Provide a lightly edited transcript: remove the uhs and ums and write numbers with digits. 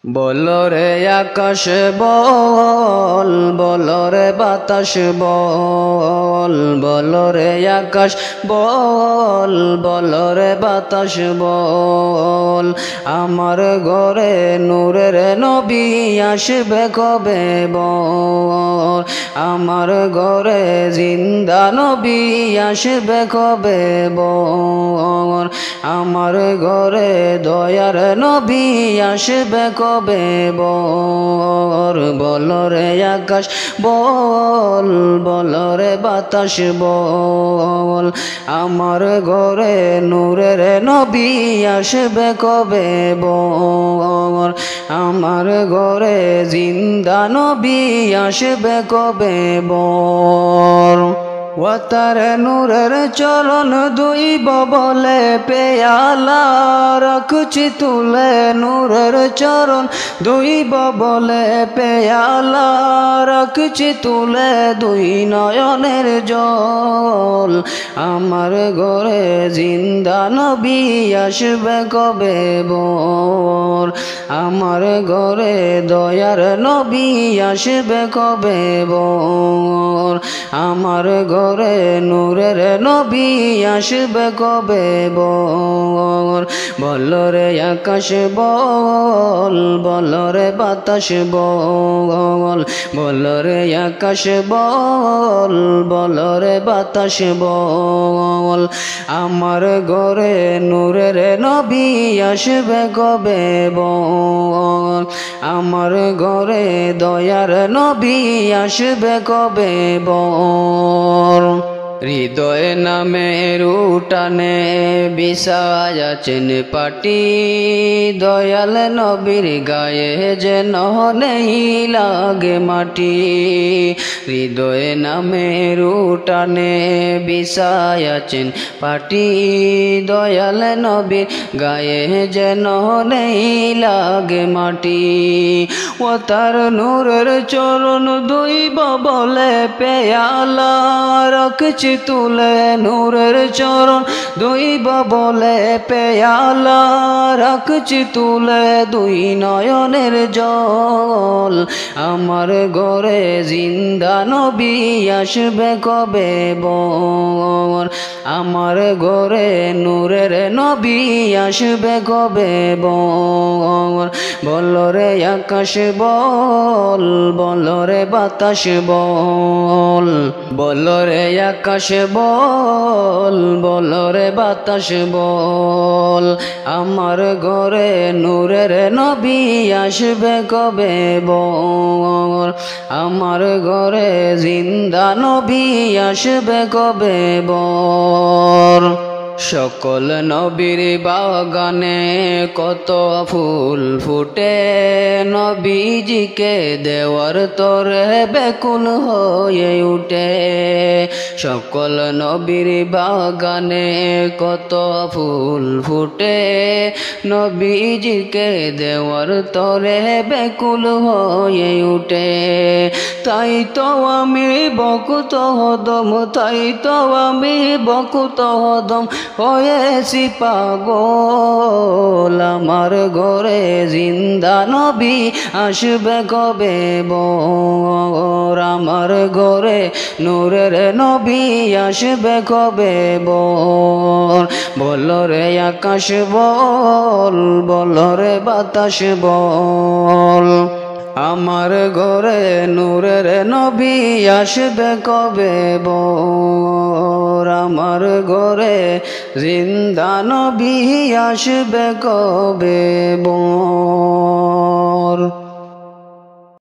বলো রে আকাশ বল, বলো রে বাতাস বল, বলো রে আকাশ বল, বলো রে বাতাস বল, আমার ঘরে নূরের নবী আসবে কবে বল, আমার ঘরে জিন্দা নবী আসবে কবে বল, আমার ঘরে দয়ার নবী আসবে কবে বল, বলো রে আকাশ বল, বলো রে বাতাস বল, আমার ঘরে নূরের নবী আসবে কবে বল, আমার ঘরে জিন্দা নবী আসবে কবে বল। ও তার নূরের চরণ দুইব বলে পেয়ালা রাখছি তুলে, নূরের চরণ দুইব বলে পেয়ালা রাখছি তুলে, দুই নয়নের জল, আমার ঘরে জিন্দা নবী আসবে কবে বল, আমার ঘরে দয়ার নবী আসবে কবে বল, আমার ঘরে নূরের নবী আসবে কবে বল, বলো রে আকাশ বল, বলো রে বাতাস বল, বলো রে আকাশ বল, বলো রে বাতাস বল, আমার ঘরে নূরের নবী আসবে কবে বল, আমার ঘরে দয়ার নবী আসবে কবে বল। হৃদয়ে নামের উঠানে বিছায়াছেন পাটি, দয়াল নবীর গায়ে যেন নেই লাগে মাটি, হৃদয়ে নামের উঠানে বিছায়াছেন পাটি, দয়াল নবীর গায়ে যেন নেই লাগে মাটি, ও তার নূরের চরণ দুইব বলে পেয়ালা রাখছি তুলে, নূরের চরণ দুইব বলে পেয়ালা রাখছি তুলে, দুই নয়নের জল, আমার ঘরে জিন্দা নবী আসবে কবে বল, আমার ঘরে নূরের নবী আসবে কবে বল, বলো রে আকাশ বল, বলো রে বাতাস বল, বলো রে আকাশ বল, বলো রে বাতাস বল, আমার ঘরে নূরের নবী আসবে কবে বল, আমার ঘরে জিন্দা নবী আসবে কবে বল। সকল নবীর বাগানে কত ফুল ফুটে, নবীজিকে দেওয়ার তরে বেকুল হয়ে উঠে, সকল নবীর বাগানে কত ফুল ফুটে, নবীজিকে দেওয়ার তরে বেকুল হয়ে উঠে, তাই তো আমি বকুত হদম, তাই তো আমি বকুত হদম হয়েছি পাগল, আমার ঘরে জিন্দা নবী আসবে কবে বল, আমার ঘরে নূরের নবী আসবে কবে বল, বলো রে আকাশ বল, বলো রে বাতাস বল, আমার ঘরে নূরের নবী আসবে কবে বল, আমার ঘরে জিন্দা নবী আসবে কবে বল।